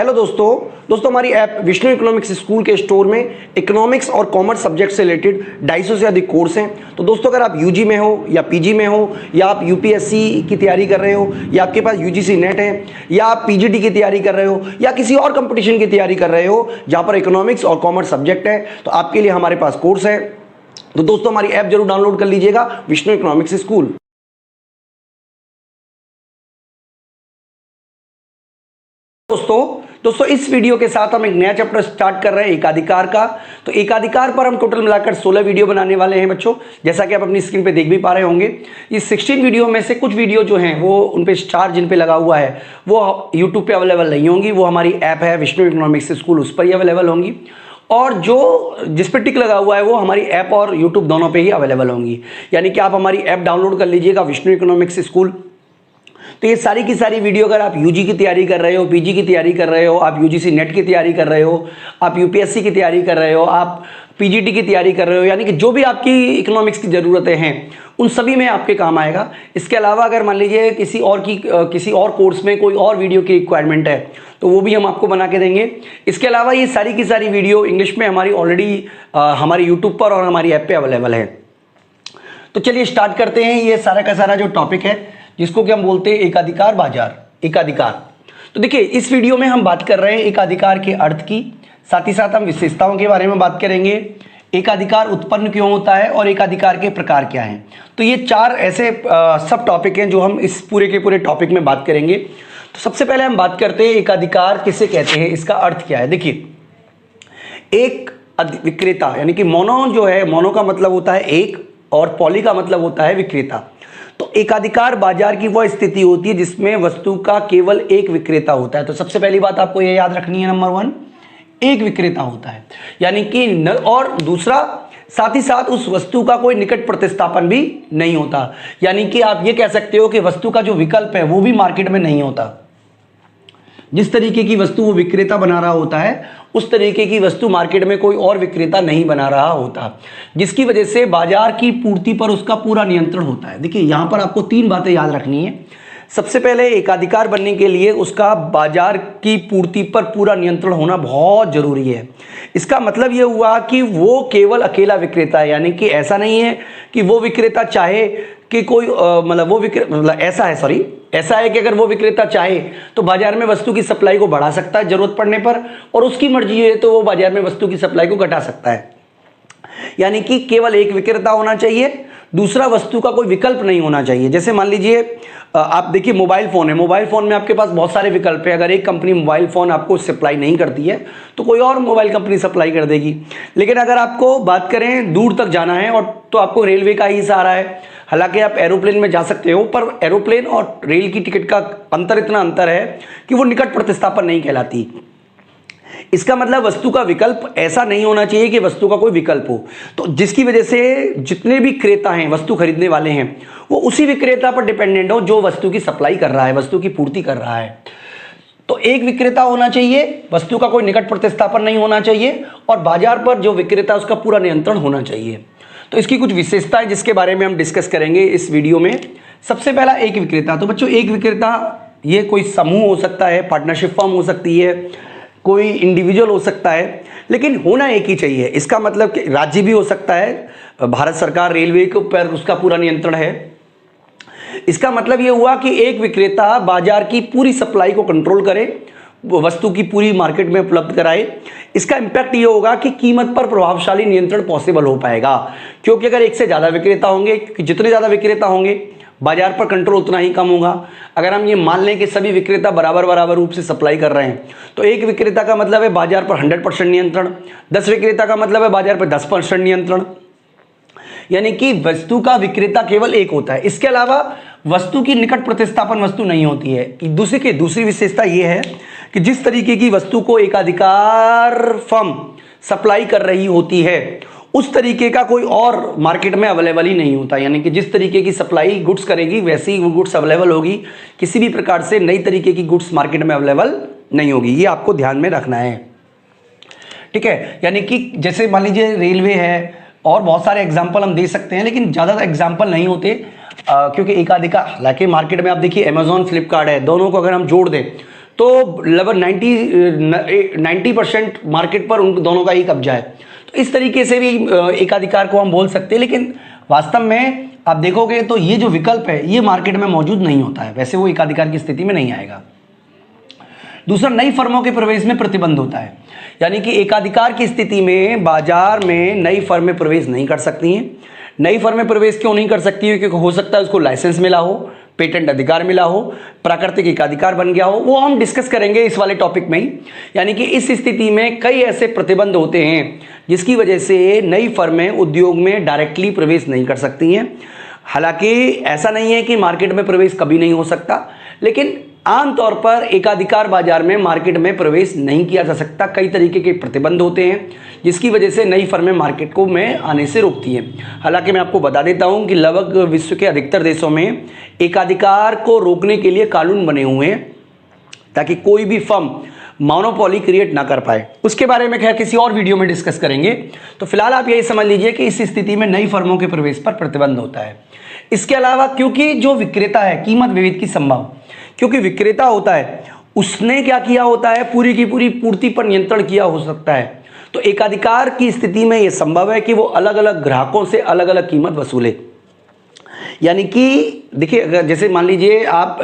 Hello दोस्तों हमारी app Vishnu economics school के स्टोर में इकोनॉमिक्स और कॉमर्स सब्जेक्ट से रिलेटेड 250 से अधिक कोर्स हैं। तो दोस्तों अगर आप यूजी में हो या पीजी में हो या आप यूपीएससी की तैयारी कर रहे हो या आपके पास यूजीसी नेट है या आप पीजीटी की तैयारी कर रहे हो या किसी और कंपटीशन की तैयारी कर रहे हो जहाँ पर इकोनॉमिक्स और कॉमर्स सब्जेक्ट है, तो आपके लिए हमारे पास कोर्स है। तो दोस्तों हमारी ऐप जरूर डाउनलोड कर लीजिएगा, विष्णु इकोनॉमिक्स स्कूल। दोस्तों इस वीडियो के साथ हम एक नया चैप्टर स्टार्ट कर रहे हैं एकाधिकार का। तो एकाधिकार पर हम टोटल मिलाकर 16 वीडियो बनाने वाले हैं बच्चों, जैसा कि आप अपनी स्क्रीन पे देख भी पा रहे होंगे। इस 16 वीडियो में से कुछ वीडियो जो हैं वो उन पे स्टार जिन पे लगा हुआ है वो यूट्यूब पे अवेलेबल नहीं होंगी, वो हमारी ऐप है विष्णु इकोनॉमिक्स स्कूल उस पर ही अवेलेबल होंगी। और जो जिस पर टिक लगा हुआ है वो हमारी ऐप और यूट्यूब दोनों पे ही अवेलेबल होंगी। यानी कि आप हमारी ऐप डाउनलोड कर लीजिएगा विष्णु इकोनॉमिक्स स्कूल। तो ये सारी की सारी वीडियो अगर आप यूजी की तैयारी कर रहे हो, पीजी की तैयारी कर रहे हो, आप यूजीसी नेट की तैयारी कर रहे हो, आप यूपीएससी की तैयारी कर रहे हो, आप पीजीटी की तैयारी कर रहे हो, यानी कि जो भी आपकी इकोनॉमिक्स की ज़रूरतें हैं उन सभी में आपके काम आएगा। इसके अलावा अगर मान लीजिए किसी और कोर्स में कोई और वीडियो की रिक्वायरमेंट है तो वो भी हम आपको बना के देंगे। इसके अलावा ये सारी की सारी वीडियो इंग्लिश में हमारी ऑलरेडी हमारी यूट्यूब पर और हमारी ऐप पर अवेलेबल है। तो चलिए स्टार्ट करते हैं। ये सारा का सारा जो टॉपिक है जिसको कि हम बोलते हैं एकाधिकार बाजार, एकाधिकार। तो देखिए इस वीडियो में हम बात कर रहे हैं एकाधिकार के अर्थ की, साथ ही साथ हम विशेषताओं के बारे में बात करेंगे, एकाधिकार उत्पन्न क्यों होता है और एकाधिकार के प्रकार क्या हैं। तो ये 4 ऐसे सब टॉपिक हैं जो हम इस पूरे के पूरे टॉपिक में बात करेंगे। तो सबसे पहले हम बात करते हैं एकाधिकार किसे कहते हैं, इसका अर्थ क्या है। देखिए एक विक्रेता यानी कि मोनो जो है, मोनो का मतलब होता है एक और पॉली का मतलब होता है विक्रेता। तो एकाधिकार बाजार की वह स्थिति होती है जिसमें वस्तु का केवल एक विक्रेता होता है। तो सबसे पहली बात आपको यह याद रखनी है, नंबर 1 एक विक्रेता होता है, यानी कि और दूसरा साथ ही साथ उस वस्तु का कोई निकट प्रतिस्थापन भी नहीं होता। यानी कि आप ये कह सकते हो कि वस्तु का जो विकल्प है वो भी मार्केट में नहीं होता। जिस तरीके की वस्तु वो विक्रेता बना रहा होता है उस तरीके की वस्तु मार्केट में कोई और विक्रेता नहीं बना रहा होता, जिसकी वजह से बाजार की पूर्ति पर उसका पूरा नियंत्रण होता है। देखिए यहाँ पर आपको 3 बातें याद रखनी है। सबसे पहले एकाधिकार बनने के लिए उसका बाजार की पूर्ति पर पूरा नियंत्रण होना बहुत जरूरी है। इसका मतलब यह हुआ कि वो केवल अकेला विक्रेता है, यानी कि ऐसा नहीं है कि वो विक्रेता चाहे कि कोई ऐसा है कि अगर वो विक्रेता चाहे तो बाजार में वस्तु की सप्लाई को बढ़ा सकता है जरूरत पड़ने पर, और उसकी मर्जी है तो वो बाजार में वस्तु की सप्लाई को घटा सकता है। यानी कि केवल एक विक्रेता होना चाहिए, दूसरा वस्तु का कोई विकल्प नहीं होना चाहिए। जैसे मान लीजिए आप देखिए मोबाइल फ़ोन है, मोबाइल फ़ोन में आपके पास बहुत सारे विकल्प है। अगर एक कंपनी मोबाइल फ़ोन आपको सप्लाई नहीं करती है तो कोई और मोबाइल कंपनी सप्लाई कर देगी। लेकिन अगर आपको बात करें दूर तक जाना है और तो आपको रेलवे का ही सहारा है। हालांकि आप एरोप्लेन में जा सकते हो, पर एरोप्लेन और रेल की टिकट का इतना अंतर है कि वो निकट प्रतिस्थापन नहीं कहलाती। इसका मतलब वस्तु का विकल्प ऐसा नहीं होना चाहिए कि वस्तु का कोई विकल्प हो, तो जिसकी वजह से जितने भी क्रेता हैं, वस्तु खरीदने वाले हैं, वो उसी विक्रेता पर डिपेंडेंट हो जो वस्तु की सप्लाई कर रहा है, वस्तु की पूर्ति कर रहा है। तो एक विक्रेता होना चाहिए, वस्तु का कोई निकट प्रतिस्थापन नहीं होना चाहिए और बाजार पर जो विक्रेता उसका पूरा नियंत्रण होना चाहिए। तो इसकी कुछ विशेषताएं जिसके बारे में हम डिस्कस करेंगे इस वीडियो में। सबसे पहला एक विक्रेता। तो बच्चों एक विक्रेता ये कोई समूह हो सकता है, पार्टनरशिप फर्म हो सकती है, कोई इंडिविजुअल हो सकता है, लेकिन होना एक ही चाहिए। इसका मतलब कि राज्य भी हो सकता है, भारत सरकार रेलवे के ऊपर उसका पूरा नियंत्रण है। इसका मतलब यह हुआ कि एक विक्रेता बाजार की पूरी सप्लाई को कंट्रोल करे, वस्तु की पूरी मार्केट में उपलब्ध कराए। इसका इंपैक्ट ये होगा कि कीमत पर प्रभावशाली नियंत्रण पॉसिबल हो पाएगा, क्योंकि अगर एक से ज़्यादा विक्रेता होंगे, जितने ज़्यादा विक्रेता होंगे बाजार पर कंट्रोल उतना ही कम होगा। अगर हम ये मान लें कि सभी विक्रेता बराबर रूप से सप्लाई कर रहे हैं तो एक विक्रेता का मतलब है बाजार पर 100% नियंत्रण, 10 विक्रेता का मतलब है बाजार पर 10% नियंत्रण। यानी कि वस्तु का विक्रेता केवल एक होता है। इसके अलावा वस्तु की निकट प्रतिस्थापन वस्तु नहीं होती है। दूसरी विशेषता यह है कि जिस तरीके की वस्तु को एकाधिकार फर्म सप्लाई कर रही होती है उस तरीके का कोई और मार्केट में अवेलेबल ही नहीं होता। यानी कि जिस तरीके की सप्लाई गुड्स करेगी वैसी वो गुड्स अवेलेबल होगी, किसी भी प्रकार से नई तरीके की गुड्स मार्केट में अवेलेबल नहीं होगी। ये आपको ध्यान में रखना है, ठीक है। यानी कि जैसे मान लीजिए रेलवे है और बहुत सारे एग्जाम्पल हम दे सकते हैं, लेकिन ज़्यादा एग्जाम्पल नहीं होते क्योंकि एकाधिकार। हालांकि मार्केट में आप देखिए अमेजॉन, फ्लिपकार्ट है, दोनों को अगर हम जोड़ दें तो लगभग 90% मार्केट पर उन दोनों का ही कब्जा है। तो इस तरीके से भी एकाधिकार को हम बोल सकते हैं, लेकिन वास्तव में आप देखोगे तो ये जो विकल्प है ये मार्केट में मौजूद नहीं होता है, वैसे वो एकाधिकार की स्थिति में नहीं आएगा। दूसरा, नई फर्मों के प्रवेश में प्रतिबंध होता है, यानी कि एकाधिकार की स्थिति में बाजार में नई फर्में प्रवेश नहीं कर सकती हैं। नई फर्में प्रवेश क्यों नहीं कर सकती है? क्योंकि हो सकता है उसको लाइसेंस मिला हो, पेटेंट अधिकार मिला हो, प्राकृतिक एकाधिकार बन गया हो, वो हम डिस्कस करेंगे इस वाले टॉपिक में ही। यानी कि इस स्थिति में कई ऐसे प्रतिबंध होते हैं जिसकी वजह से नई फर्में उद्योग में डायरेक्टली प्रवेश नहीं कर सकती हैं। हालांकि ऐसा नहीं है कि मार्केट में प्रवेश कभी नहीं हो सकता, लेकिन आमतौर पर एकाधिकार बाजार में मार्केट में प्रवेश नहीं किया जा सकता। कई तरीके के प्रतिबंध होते हैं जिसकी वजह से नई फर्में मार्केट को में आने से रोकती हैं। हालांकि मैं आपको बता देता हूं कि लगभग विश्व के अधिकतर देशों में एकाधिकार को रोकने के लिए कानून बने हुए हैं ताकि कोई भी फर्म मोनोपोली क्रिएट ना कर पाए। उसके बारे में खैर किसी और वीडियो में डिस्कस करेंगे। तो फिलहाल आप यही समझ लीजिए कि इस स्थिति में नई फर्मों के प्रवेश पर प्रतिबंध होता है। इसके अलावा क्योंकि जो विक्रेता है कीमत विभेद की संभव, क्योंकि विक्रेता होता है उसने क्या किया होता है, पूरी की पूरी पूर्ति पर नियंत्रण किया हो सकता है। तो एकाधिकार की स्थिति में यह संभव है कि वो अलग अलग ग्राहकों से अलग अलग कीमत वसूले। यानी कि देखिए, अगर जैसे मान लीजिए आप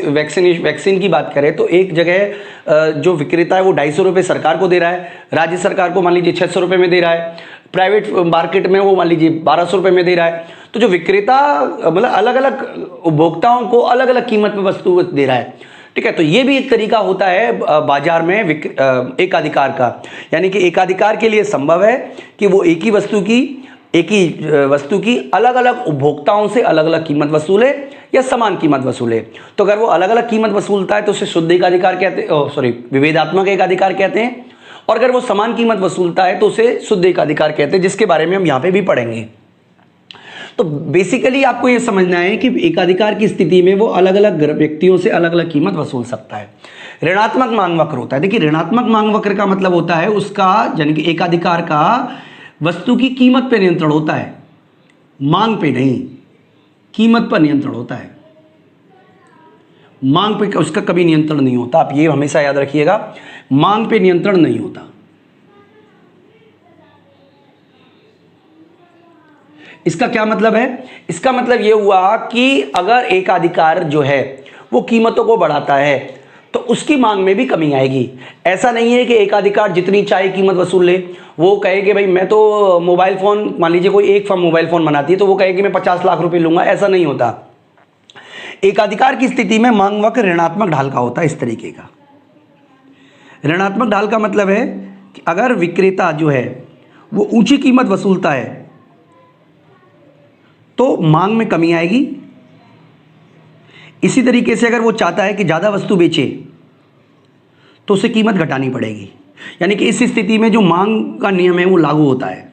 वैक्सीन की बात करें तो एक जगह जो विक्रेता है वो 250 रुपये सरकार को दे रहा है, राज्य सरकार को मान लीजिए 600 रुपये में दे रहा है, प्राइवेट मार्केट में वो मान लीजिए 1200 रुपये में दे रहा है। तो जो विक्रेता मतलब अलग अलग उपभोक्ताओं को अलग अलग कीमत पर वस्तु दे रहा है, ठीक है। तो ये भी एक तरीका होता है बाजार में एकाधिकार का। यानी कि एकाधिकार के लिए संभव है कि वो एक ही वस्तु की अलग अलग उपभोक्ताओं से अलग अलग कीमत वसूले या समान कीमत वसूले। तो अगर वो अलग अलग कीमत वसूलता है तो उसे शुद्ध एकाधिकार कहते हैं, विभेदात्मक एकाधिकार कहते हैं। और अगर वो समान कीमत वसूलता है तो उसे शुद्ध एकाधिकार कहते हैं, जिसके बारे में हम यहाँ पे भी पढ़ेंगे। तो बेसिकली आपको ये समझना है कि एकाधिकार की स्थिति में वो अलग अलग व्यक्तियों से अलग अलग कीमत वसूल सकता है। ऋणात्मक मांग वक्र होता है। देखिए, ऋणात्मक मांग वक्र का मतलब होता है उसका, यानी कि एकाधिकार का वस्तु की कीमत पे नियंत्रण होता है, मांग पे नहीं, कीमत पर नियंत्रण होता है। मांग पे उसका कभी नियंत्रण नहीं होता, आप ये हमेशा याद रखिएगा, मांग पे नियंत्रण नहीं होता। इसका क्या मतलब है? इसका मतलब यह हुआ कि अगर एकाधिकार जो है वो कीमतों को बढ़ाता है तो उसकी मांग में भी कमी आएगी। ऐसा नहीं है कि एकाधिकार जितनी चाहे कीमत वसूल ले, वो कहे कि भाई मैं तो मोबाइल फ़ोन, मान लीजिए कोई एक फर्म मोबाइल फ़ोन बनाती है तो वो कहे कि मैं 50 लाख रुपए लूंगा, ऐसा नहीं होता। एकाधिकार की स्थिति में मांग वक्र ऋणात्मक ढाल का होता है, इस तरीके का। ऋणात्मक ढाल का मतलब है कि अगर विक्रेता जो है वो ऊंची कीमत वसूलता है तो मांग में कमी आएगी। इसी तरीके से अगर वो चाहता है कि ज़्यादा वस्तु बेचे तो उसे कीमत घटानी पड़ेगी। यानी कि इस स्थिति में जो मांग का नियम है वो लागू होता है।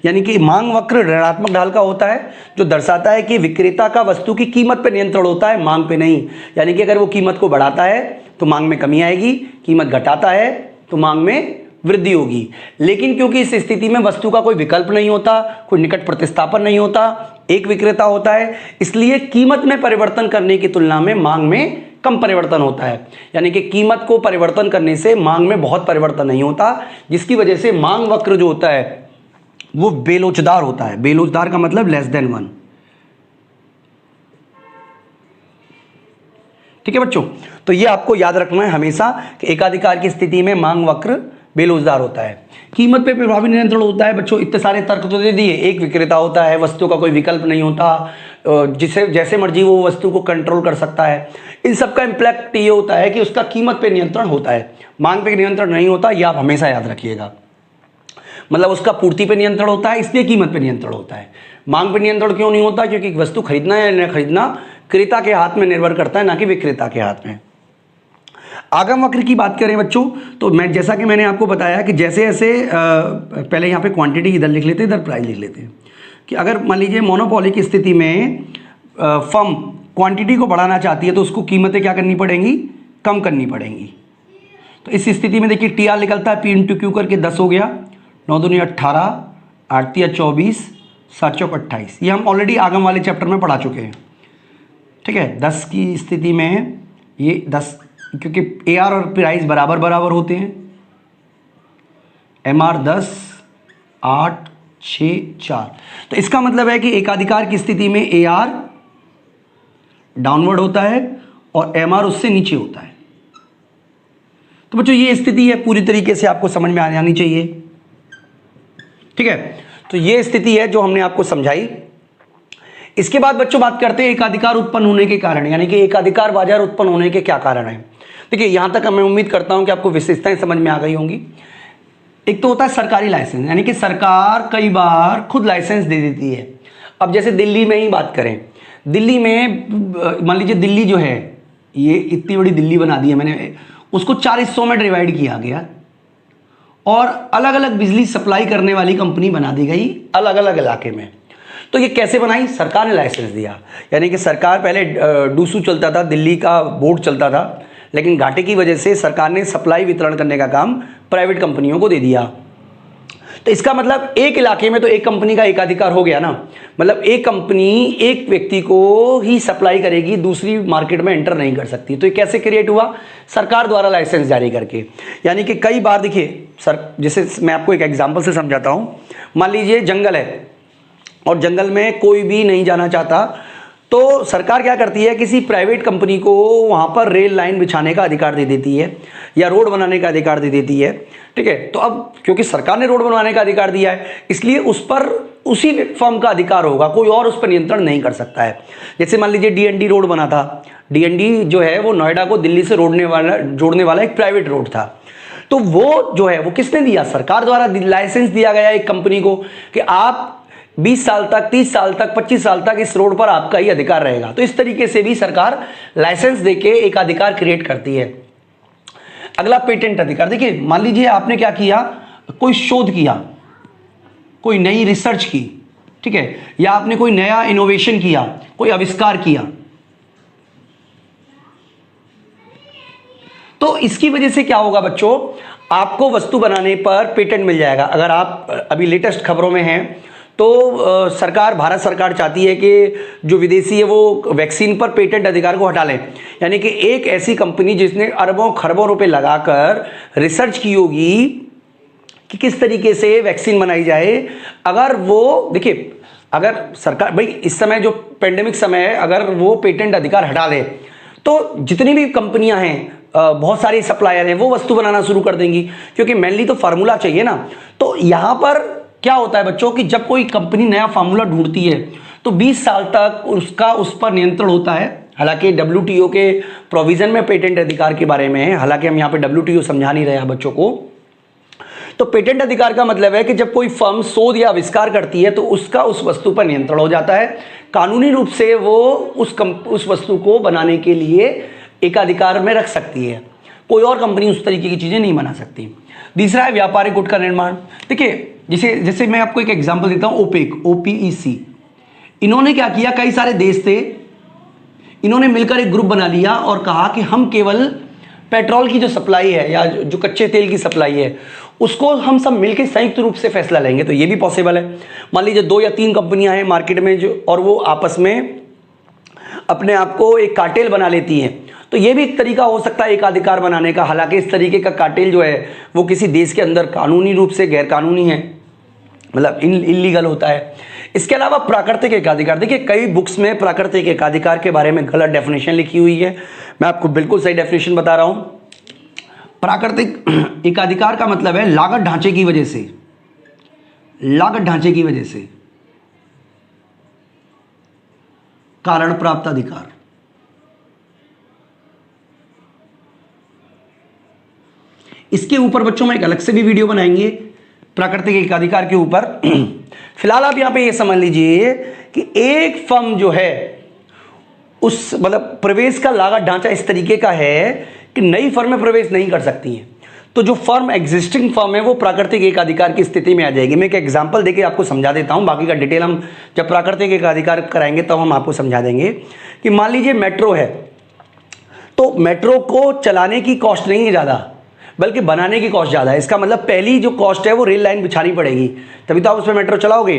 यानी कि मांग वक्र ऋणात्मक ढाल का होता है, जो दर्शाता है कि विक्रेता का वस्तु की कीमत पर नियंत्रण होता है, मांग पे नहीं। यानी कि अगर वो कीमत को बढ़ाता है तो मांग में कमी आएगी, कीमत घटाता है तो मांग में वृद्धि होगी। लेकिन क्योंकि इस स्थिति में वस्तु का कोई विकल्प नहीं होता, कोई निकट प्रतिस्थापन नहीं होता, एक विक्रेता होता है, इसलिए कीमत में परिवर्तन करने की तुलना में मांग में कम परिवर्तन होता है। यानी कि कीमत को परिवर्तन करने से मांग में बहुत परिवर्तन नहीं होता, जिसकी वजह से मांग वक्र जो होता है वो बेलोचदार होता है। बेलोचदार का मतलब लेस देन 1। ठीक है बच्चों, तो ये आपको याद रखना है हमेशा कि एकाधिकार की स्थिति में मांग वक्र बेलोचदार होता है। कीमत पे प्रभावी नियंत्रण होता है। बच्चों इतने सारे तर्क तो दे दिए, एक विक्रेता होता है, वस्तु का कोई विकल्प नहीं होता, जिसे जैसे मर्जी वो वस्तु को कंट्रोल कर सकता है। इन सब का इम्पैक्ट ये होता है कि उसका कीमत पे नियंत्रण होता है, मांग पे नियंत्रण नहीं होता। ये आप हमेशा याद रखिएगा। मतलब उसका पूर्ति पे नियंत्रण होता है, इसलिए कीमत पे नियंत्रण होता है। मांग पे नियंत्रण क्यों नहीं होता? क्योंकि वस्तु खरीदना या न खरीदना क्रेता के हाथ में निर्भर करता है, ना कि विक्रेता के हाथ में। आगम वक्र की बात करें बच्चों, तो मैं जैसा कि मैंने आपको बताया कि जैसे जैसे पहले यहाँ पे क्वांटिटी इधर लिख लेते हैं, इधर प्राइस लिख लेते हैं, कि अगर मान लीजिए मोनोपोली की स्थिति में फर्म क्वांटिटी को बढ़ाना चाहती है तो उसको कीमतें क्या करनी पड़ेंगी? कम करनी पड़ेंगी। तो इस स्थिति में देखिए टी आर निकलता है, पी इंटू क्यू करके 10 हो गया, 9 दूनी 18, 8 तिया 24, 7 चौक 28। ये हम ऑलरेडी आगम वाले चैप्टर में पढ़ा चुके हैं। ठीक है, 10 की स्थिति में ये 10, क्योंकि AR और प्राइस बराबर बराबर होते हैं। MR 10, 8, 6, 4। तो इसका मतलब है कि एकाधिकार की स्थिति में AR डाउनवर्ड होता है और MR उससे नीचे होता है। तो बच्चों ये स्थिति है, पूरी तरीके से आपको समझ में आनी चाहिए। ठीक है, तो ये स्थिति है जो हमने आपको समझाई। इसके बाद बच्चों बात करते हैं एकाधिकार उत्पन्न होने के कारण, यानी कि एकाधिकार बाजार उत्पन्न होने के क्या कारण हैं। देखिए यहां तक मैं उम्मीद करता हूं कि आपको विशेषताएं समझ में आ गई होंगी। एक तो होता है सरकारी लाइसेंस, यानी कि सरकार कई बार खुद लाइसेंस दे देती है। अब जैसे दिल्ली में ही बात करें, दिल्ली में मान लीजिए दिल्ली जो है, ये इतनी बड़ी दिल्ली बना दी है मैंने, उसको 4 हिस्सों में डिवाइड किया गया और अलग अलग बिजली सप्लाई करने वाली कंपनी बना दी गई अलग अलग इलाके में। तो ये कैसे बनाई? सरकार ने लाइसेंस दिया, यानी कि सरकार पहले डूसू चलता था, दिल्ली का बोर्ड चलता था, लेकिन घाटे की वजह से सरकार ने सप्लाई वितरण करने का काम प्राइवेट कंपनियों को दे दिया। तो इसका मतलब एक इलाके में तो एक कंपनी का एकाधिकार हो गया ना, मतलब एक कंपनी एक व्यक्ति को ही सप्लाई करेगी, दूसरी मार्केट में एंटर नहीं कर सकती। तो ये कैसे क्रिएट हुआ? सरकार द्वारा लाइसेंस जारी करके। यानी कि कई बार देखिए सर, जैसे मैं आपको एक एग्जांपल से समझाता हूं। मान लीजिए जंगल है और जंगल में कोई भी नहीं जाना चाहता, तो सरकार क्या करती है, किसी प्राइवेट कंपनी को वहाँ पर रेल लाइन बिछाने का अधिकार दे देती है या रोड बनाने का अधिकार दे देती है। ठीक है, तो अब क्योंकि सरकार ने रोड बनवाने का अधिकार दिया है, इसलिए उस पर उसी फर्म का अधिकार होगा, कोई और उस पर नियंत्रण नहीं कर सकता है। जैसे मान लीजिए DND रोड बना था, DND जो है वो नोएडा को दिल्ली से जोड़ने वाला एक प्राइवेट रोड था। तो वो जो है वो किसने दिया? सरकार द्वारा लाइसेंस दिया गया एक कंपनी को कि आप 20 साल तक, 30 साल तक, 25 साल तक इस रोड पर आपका ही अधिकार रहेगा। तो इस तरीके से भी सरकार लाइसेंस देके एक अधिकार क्रिएट करती है। अगला पेटेंट अधिकार। देखिए मान लीजिए आपने क्या किया, कोई शोध किया, कोई नई रिसर्च की, ठीक है, या आपने कोई नया इनोवेशन किया, कोई आविष्कार किया, तो इसकी वजह से क्या होगा बच्चों, आपको वस्तु बनाने पर पेटेंट मिल जाएगा। अगर आप अभी लेटेस्ट खबरों में हैं तो सरकार, भारत सरकार चाहती है कि जो विदेशी है वो वैक्सीन पर पेटेंट अधिकार को हटा लें। यानी कि एक ऐसी कंपनी जिसने अरबों खरबों रुपए लगाकर रिसर्च की होगी कि किस तरीके से वैक्सीन बनाई जाए, अगर वो, देखिए अगर सरकार, भाई इस समय जो पेंडेमिक समय है, अगर वो पेटेंट अधिकार हटा दे तो जितनी भी कंपनियां हैं, बहुत सारी सप्लायर हैं, वो वस्तु बनाना शुरू कर देंगी, क्योंकि मेनली तो फार्मूला चाहिए ना। तो यहां पर क्या होता है बच्चों कि जब कोई कंपनी नया फार्मूला ढूंढती है तो 20 साल तक उसका उस पर नियंत्रण होता है। हालांकि WTO के प्रोविजन में पेटेंट अधिकार के बारे में है, हालांकि हम यहाँ पे WTO समझा नहीं रहे हैं बच्चों को। तो पेटेंट अधिकार का मतलब है कि जब कोई फर्म शोध या आविष्कार करती है तो उसका उस वस्तु पर नियंत्रण हो जाता है, कानूनी रूप से वो उस वस्तु को बनाने के लिए एकाधिकार में रख सकती है, कोई और कंपनी उस तरीके की चीजें नहीं बना सकती। दूसरा है व्यापारिक गुट का निर्माण। देखिए जैसे मैं आपको एक एग्जांपल देता हूं, ओपेक, OPEC, इन्होंने क्या किया, कई सारे देश थे, इन्होंने मिलकर एक ग्रुप बना लिया और कहा कि हम केवल पेट्रोल की जो सप्लाई है या जो कच्चे तेल की सप्लाई है उसको हम सब मिलकर संयुक्त रूप से फैसला लेंगे। तो ये भी पॉसिबल है। मान लीजिए 2 या 3 कंपनियां हैं मार्केट में जो, और वो आपस में अपने आप को एक कार्टेल बना लेती हैं, तो ये भी एक तरीका हो सकता है एकाधिकार बनाने का। हालांकि इस तरीके का कार्टेल जो है वो किसी देश के अंदर कानूनी रूप से गैर कानूनी है, मतलब इलीगल होता है। इसके अलावा प्राकृतिक एकाधिकार। देखिए कई बुक्स में प्राकृतिक एकाधिकार के बारे में गलत डेफिनेशन लिखी हुई है, मैं आपको बिल्कुल सही डेफिनेशन बता रहा हूं। प्राकृतिक एकाधिकार का मतलब है लागत ढांचे की वजह से, लागत ढांचे की वजह से कारण प्राप्त अधिकार। इसके ऊपर बच्चों में एक अलग से भी वीडियो बनाएंगे प्राकृतिक एकाधिकार के ऊपर। फिलहाल आप यहां पे ये समझ लीजिए कि एक फर्म जो है उस मतलब प्रवेश का लागत ढांचा इस तरीके का है कि नई फर्म में प्रवेश नहीं कर सकती है। तो जो फर्म एग्जिस्टिंग फर्म है वो प्राकृतिक एकाधिकार की स्थिति में आ जाएगी। मैं एक एग्जांपल देके आपको समझा देता हूं, बाकी का डिटेल हम जब प्राकृतिक एकाधिकार कराएंगे तब हम आपको समझा देंगे। कि मान लीजिए मेट्रो है, तो मेट्रो को चलाने की कॉस्ट नहीं है ज़्यादा, बल्कि बनाने की कॉस्ट ज़्यादा है। इसका मतलब पहली जो कॉस्ट है वो रेल लाइन बिछानी पड़ेगी, तभी तो आप उसमें मेट्रो चलाओगे।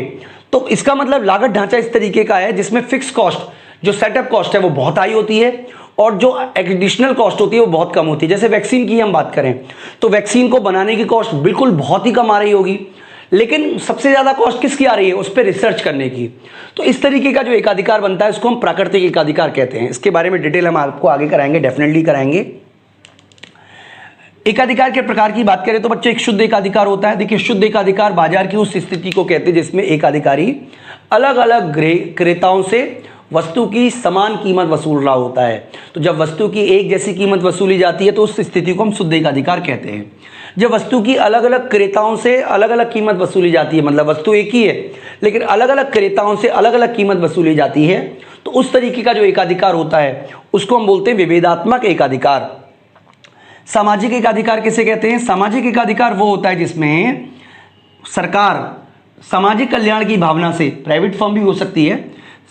तो इसका मतलब लागत ढांचा इस तरीके का है जिसमें फिक्स कॉस्ट, जो सेटअप कॉस्ट है वो बहुत हाई होती है और जो एडिशनल कॉस्ट होती है वो बहुत कम होती है। जैसे वैक्सीन की हम बात करें तो वैक्सीन को बनाने की कॉस्ट बिल्कुल बहुत ही कम आ रही होगी, लेकिन सबसे ज़्यादा कॉस्ट किसकी आ रही है, उस पर रिसर्च करने की। तो इस तरीके का जो एकाधिकार बनता है उसको हम प्राकृतिक एकाधिकार कहते हैं। इसके बारे में डिटेल हम आपको आगे कराएंगे, डेफिनेटली कराएंगे। एकाधिकार के प्रकार की बात करें तो बच्चे एक शुद्ध एकाधिकार होता है। देखिए, शुद्ध एकाधिकार बाजार की उस स्थिति को कहते हैं जिसमें एकाधिकारी अलग अलग क्रेताओं से वस्तु की समान कीमत वसूल रहा होता है। तो जब वस्तु की एक जैसी कीमत वसूली जाती है तो उस स्थिति को हम शुद्ध एकाधिकार कहते हैं। जब वस्तु की अलग अलग क्रेताओं से अलग अलग कीमत वसूली जाती है, मतलब वस्तु एक ही है लेकिन अलग अलग क्रेताओं से अलग अलग कीमत वसूली जाती है, तो उस तरीके का जो एकाधिकार होता है उसको हम बोलते हैं विभेदात्मक एकाधिकार। सामाजिक एकाधिकार किसे कहते हैं? सामाजिक एकाधिकार वो होता है जिसमें सरकार सामाजिक कल्याण की भावना से, प्राइवेट फर्म भी हो सकती है,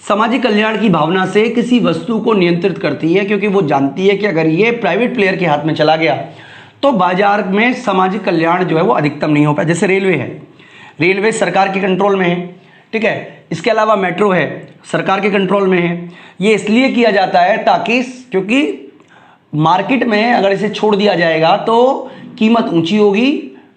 सामाजिक कल्याण की भावना से किसी वस्तु को नियंत्रित करती है, क्योंकि वो जानती है कि अगर ये प्राइवेट प्लेयर के हाथ में चला गया तो बाजार में सामाजिक कल्याण जो है वो अधिकतम नहीं हो पाए। जैसे रेलवे है, रेलवे सरकार के कंट्रोल में है, ठीक है। इसके अलावा मेट्रो है, सरकार के कंट्रोल में है। ये इसलिए किया जाता है ताकि, क्योंकि मार्केट में अगर इसे छोड़ दिया जाएगा तो कीमत ऊंची होगी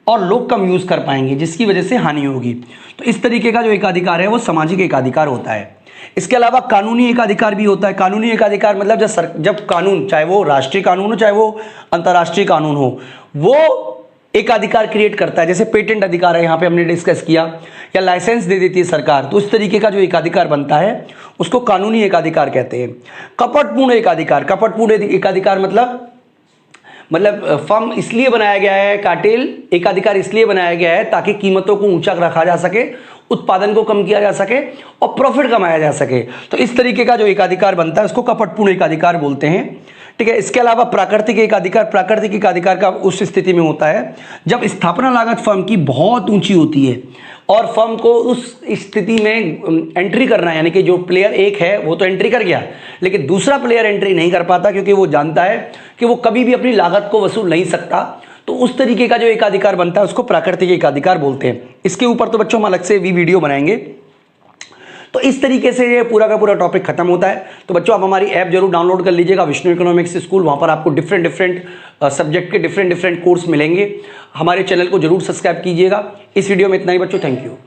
और लोग कम यूज़ कर पाएंगे, जिसकी वजह से हानि होगी। तो इस तरीके का जो एकाधिकार है वो सामाजिक एकाधिकार होता है। इसके अलावा कानूनी एकाधिकार भी होता है। कानूनी एकाधिकार मतलब जब कानून, चाहे वो राष्ट्रीय कानून हो चाहे वो अंतर्राष्ट्रीय कानून हो, वो एकाधिकार क्रिएट करता है। जैसे पेटेंट अधिकार है, यहाँ पे हमने डिस्कस किया, या लाइसेंस दे देती है सरकार, तो इस तरीके का जो एकाधिकार बनता है उसको कानूनी एकाधिकार कहते हैं। कपटपूर्ण एकाधिकार, कपटपूर्ण एकाधिकार मतलब फर्म इसलिए बनाया गया है, कार्टेल एकाधिकार इसलिए बनाया गया है ताकि कीमतों को ऊंचा रखा जा सके, उत्पादन को कम किया जा सके और प्रॉफिट कमाया जा सके। तो इस तरीके का जो एकाधिकार बनता है उसको कपटपूर्ण एकाधिकार बोलते हैं, ठीक है। इसके अलावा प्राकृतिक एकाधिकार, प्राकृतिक एकाधिकार का उस स्थिति में होता है जब स्थापना लागत फर्म की बहुत ऊंची होती है और फर्म को उस स्थिति में एंट्री करना है, यानी कि जो प्लेयर एक है वो तो एंट्री कर गया लेकिन दूसरा प्लेयर एंट्री नहीं कर पाता, क्योंकि वो जानता है कि वो कभी भी अपनी लागत को वसूल नहीं सकता। तो उस तरीके का जो एकाधिकार बनता है उसको प्राकृतिक एकाधिकार बोलते हैं। इसके ऊपर तो बच्चों हम अलग से भी वीडियो बनाएंगे। तो इस तरीके से ये पूरा का पूरा टॉपिक खत्म होता है। तो बच्चों आप हमारी ऐप जरूर डाउनलोड कर लीजिएगा, विष्णु इकोनॉमिक्स स्कूल। वहाँ पर आपको डिफरेंट सब्जेक्ट के डिफरेंट कोर्स मिलेंगे। हमारे चैनल को जरूर सब्सक्राइब कीजिएगा। इस वीडियो में इतना ही बच्चों, थैंक यू।